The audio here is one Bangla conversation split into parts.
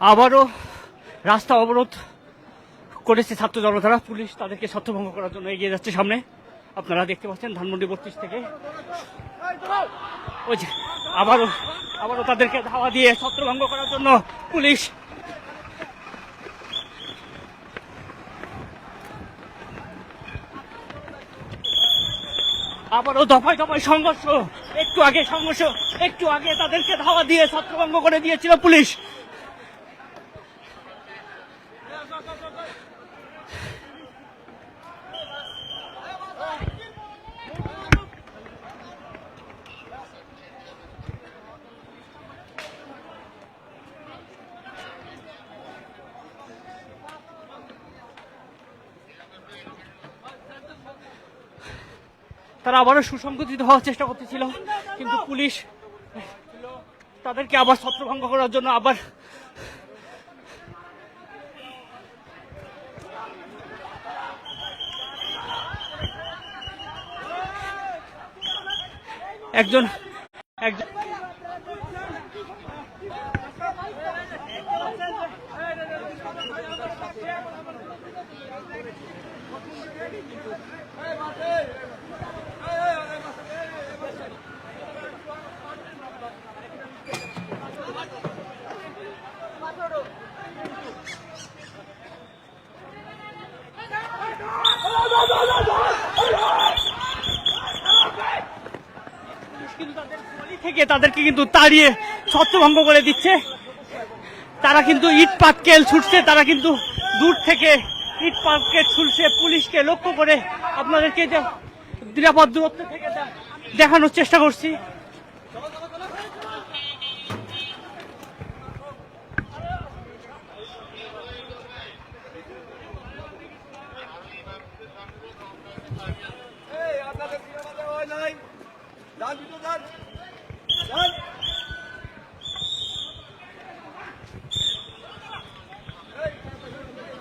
আবারও রাস্তা অবরোধ করেছে ছাত্র জনতারা। পুলিশ তাদেরকে ছত্রভঙ্গ করার জন্য এগিয়ে যাচ্ছে সামনে। আপনারা দেখতে পাচ্ছেন ধানমন্ডি 32 থেকে ওই যে আবারও তাদেরকে ধাওয়া দিয়ে ছত্রভঙ্গ করার জন্য পুলিশ। আবারও দফায় দফায় সংঘর্ষ। একটু আগে তাদেরকে ধাওয়া দিয়ে ছত্রভঙ্গ করে দিয়েছিল পুলিশ। তারা আবারও সুসংগঠিত হওয়ার চেষ্টা করতেছিল, কিন্তু পুলিশ তাদেরকে আবার ছত্রভঙ্গ করার জন্য আবার একজন তাদেরকে কিন্তু তাড়িয়ে ছত্রভঙ্গ করে দিচ্ছে। তারা কিন্তু ইট পাটকেল ছুটছে, তারা কিন্তু দূর থেকে ইট পাটকেল ছুটছে পুলিশকে লক্ষ্য করে। আপনাদেরকে নিরাপদ দূরত্ব থেকে দেখানোর চেষ্টা করছি।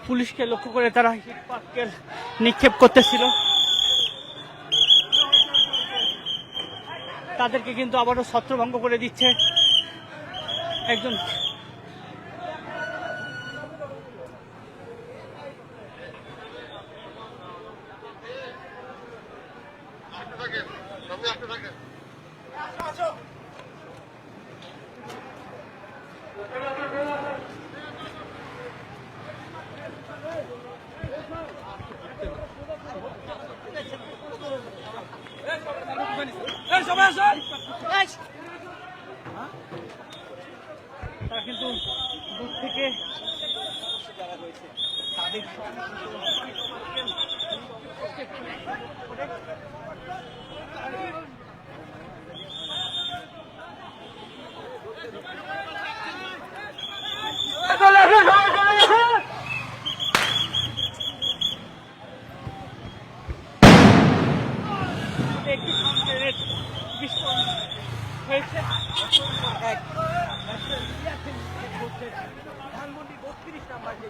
পুলিশকে লক্ষ্য করে তারা ইট পাটকেল নিক্ষেপ করতেছিল। তাদেরকে কিন্তু আবারও ছত্রভঙ্গ করে দিচ্ছে একজন। তারা কিন্তু দূর থেকে যারা রয়েছে তাদের একটি বিস্ফোরণ হয়েছে। ধানমন্ডি 32 নাম্বার যে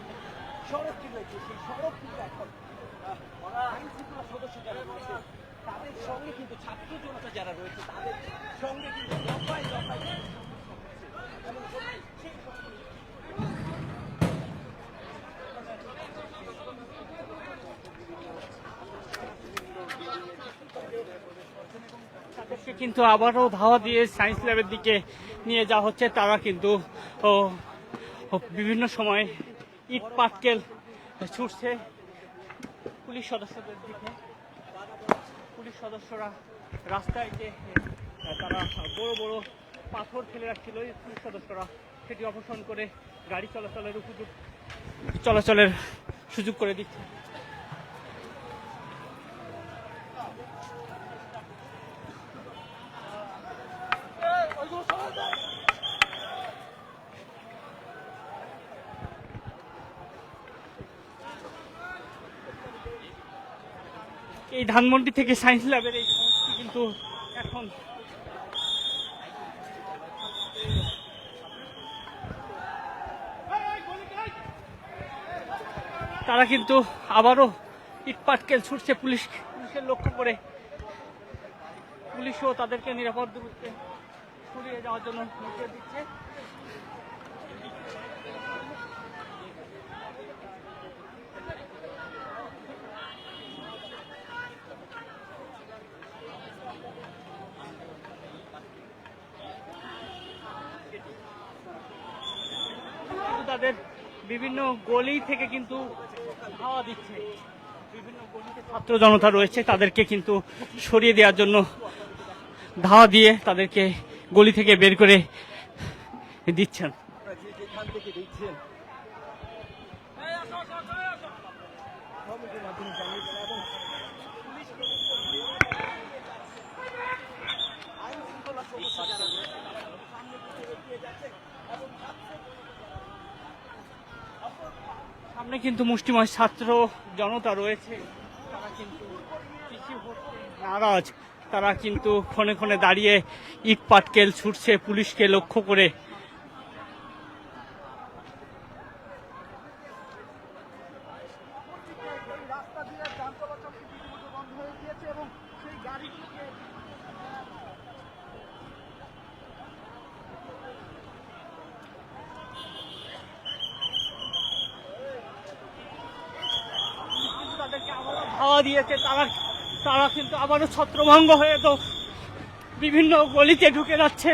সড়কটি রয়েছে, সেই সড়ক কিন্তু এখন আইন শৃঙ্খলা সদস্য যারা রয়েছে তাদের সঙ্গে কিন্তু ছাত্র জনতা যারা রয়েছে তাদের সঙ্গে কিন্তু দফায় দফায় তাদেরকে কিন্তু আবারও ধাওয়া দিয়ে সায়েন্স ল্যাবের দিকে নিয়ে যাওয়া হচ্ছে। তারা কিন্তু বিভিন্ন সময় ইট পাটকেল ছুটছে পুলিশ সদস্যদের দিকে। পুলিশ সদস্যরা রাস্তায় যে তারা বড় বড় পাথর ফেলে রাখছিল, পুলিশ সদস্যরা সেটি অপসারণ করে গাড়ি চলাচলের সুযোগ করে দিচ্ছে। এই ধানমন্ডি থেকে সায়েন্স ল্যাবের এই সমস্যা কিন্তু এখন তারা কিন্তু আবারও ইট পাটকেল ছুটছে পুলিশের লক্ষ্য করে। পুলিশও তাদেরকে নিরাপদ দূরত্বে সরিয়ে যাওয়ার জন্য নির্দেশ দিচ্ছে। তাদের বিভিন্ন গলি থেকে কিন্তু ধাওয়া দিচ্ছে। বিভিন্ন গলিতে ছাত্র জনতা রয়েছে, তাদেরকে কিন্তু সরিয়ে দেওয়ার জন্য ধাওয়া দিয়ে তাদেরকে গলি থেকে বের করে দিচ্ছেন। সামনে কিন্তু মুষ্টিময় ছাত্র জনতা রয়েছে, তারা কিন্তু পিছু হটতে নারাজ। তারা কিন্তু ক্ষণে ক্ষণে দাঁড়িয়ে ইট পাটকেল ছুটছে পুলিশকে লক্ষ্য করে। ধাওয়া দিয়েছে, তারা কিন্তু আবারও ছত্রভঙ্গ হয়ে তো বিভিন্ন গলিতে ঢুকে যাচ্ছে।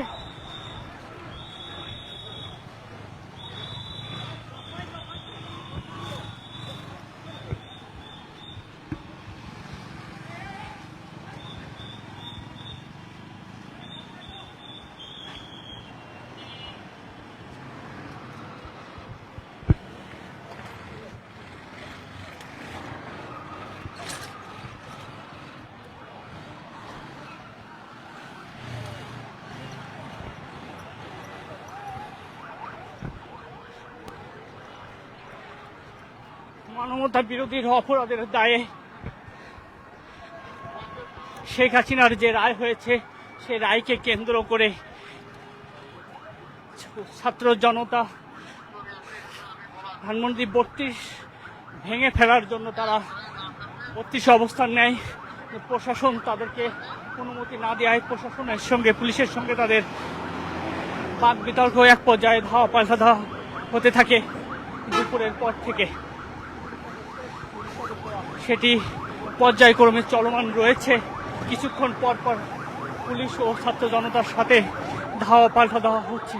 মানবতা বিরোধীর অপরাধের দায়ে শেখ হাসিনার যে রায় হয়েছে, সে রায়কে কেন্দ্র করে ছাত্র জনতা ধানমন্ডি 32 ভেঙে ফেলার জন্য তারা 32 অবস্থান নেয়। প্রশাসন তাদেরকে অনুমতি না দেওয়ায় প্রশাসনের সঙ্গে পুলিশের সঙ্গে তাদের বাক বিতর্ক এক পর্যায়ে ধাওয়া পাল্টা ধাওয়া হতে থাকে দুপুরের পর থেকে। সেটি পর্যায়ক্রমে চলমান রয়েছে। কিছুক্ষণ পর পর পুলিশ ও ছাত্র জনতার সাথে ধাওয়া পাল্টা দেওয়া হচ্ছে।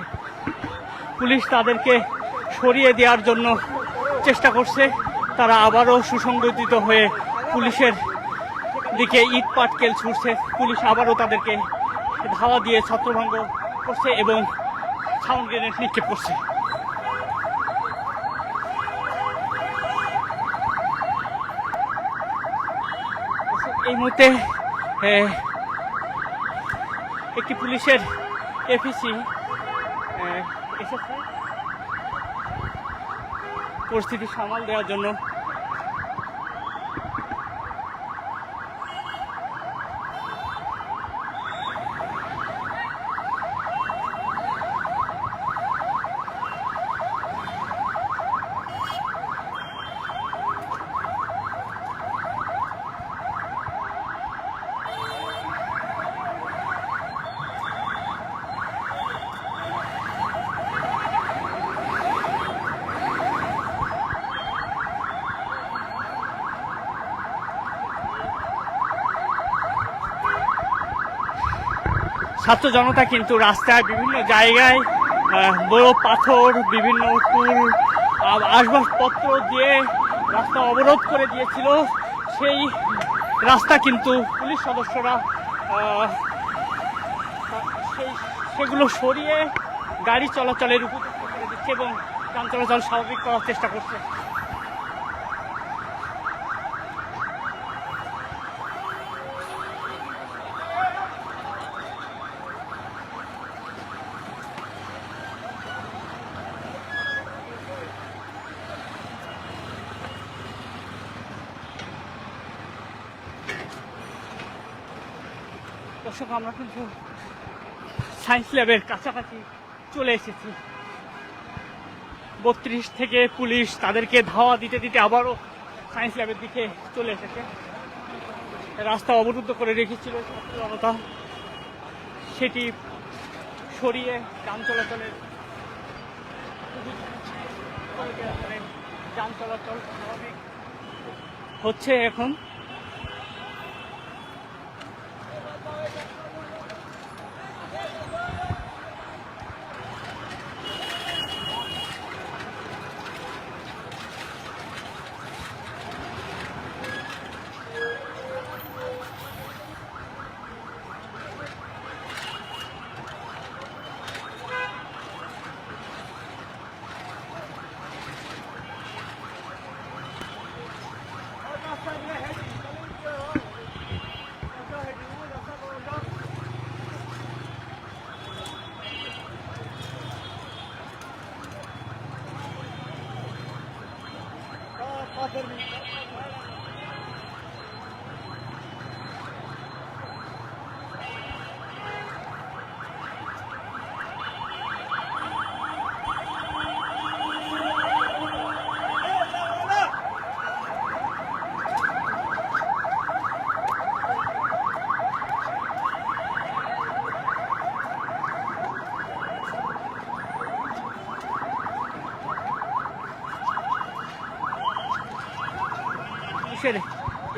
পুলিশ তাদেরকে সরিয়ে দেওয়ার জন্য চেষ্টা করছে, তারা আবারও সুসংগঠিত হয়ে পুলিশের দিকে ইট পাটকেল ছুটছে। পুলিশ আবারও তাদেরকে ধাওয়া দিয়ে ছত্রভঙ্গ করছে এবং সাউন্ড গ্রেনেড নিক্ষেপ করছে। এই মুহূর্তে একটি পুলিশের এপিসি এসেছে পরিস্থিতি সামাল দেওয়ার জন্য। ছাত্র জনতা কিন্তু রাস্তায় বিভিন্ন জায়গায় বড় পাথর, বিভিন্ন টুল, আসবাবপত্র দিয়ে রাস্তা অবরোধ করে দিয়েছিল। সেই রাস্তা কিন্তু পুলিশ সদস্যরা সেগুলো সরিয়ে গাড়ি চলাচলের উপযুক্ত করে দিচ্ছে এবং যান চলাচল স্বাভাবিক করার চেষ্টা করছে। দর্শক, আমরা কিন্তু সায়েন্স ল্যাবের কাছাকাছি চলে এসেছি। 32 থেকে পুলিশ তাদেরকে ধাওয়া দিতে দিতে আবারও সায়েন্স ল্যাবের দিকে চলে এসেছে। রাস্তা অবরুদ্ধ করে রেখেছিল ছাত্র জনতা, সেটি সরিয়ে যান চলাচলের যান চলাচল স্বাভাবিক হচ্ছে এখন।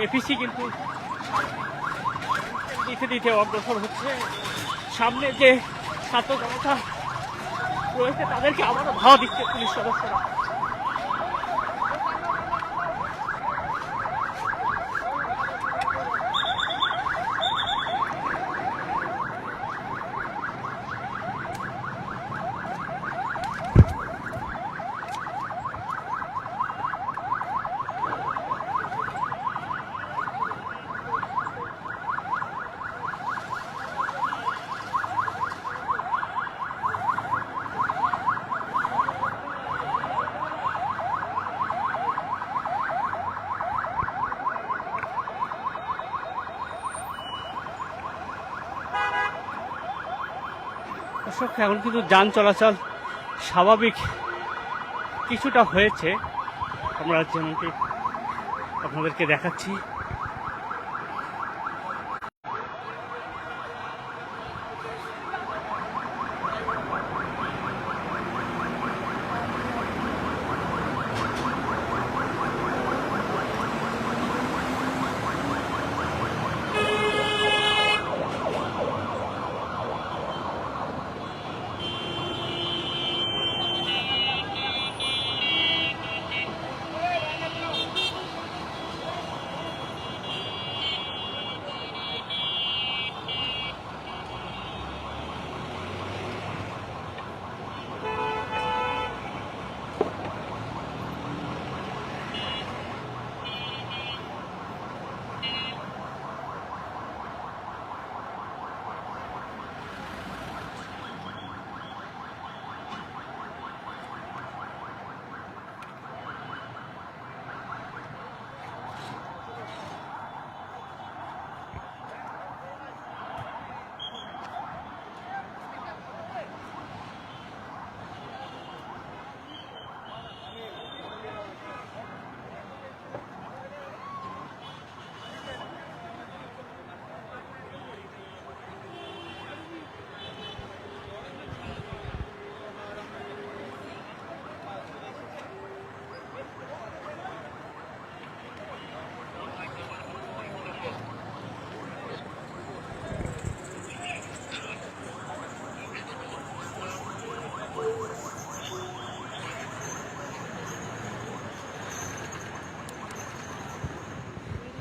এপিসি কিন্তু দিতে দিতে অগ্রসর হচ্ছে। সামনে যে ছাত্র জনতা রয়েছে তাদেরকে আবারও ধাওয়া দিচ্ছে পুলিশ সদস্যরা। দর্শক, এখন কিন্তু যান চলাচল স্বাভাবিক কিছুটা হয়েছে, আমরা যেমনটি আপনাদেরকে দেখাচ্ছি।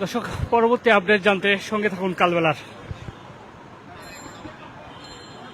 দর্শক, পরবর্তী আপডেট জানতে সঙ্গে থাকুন কালবেলার।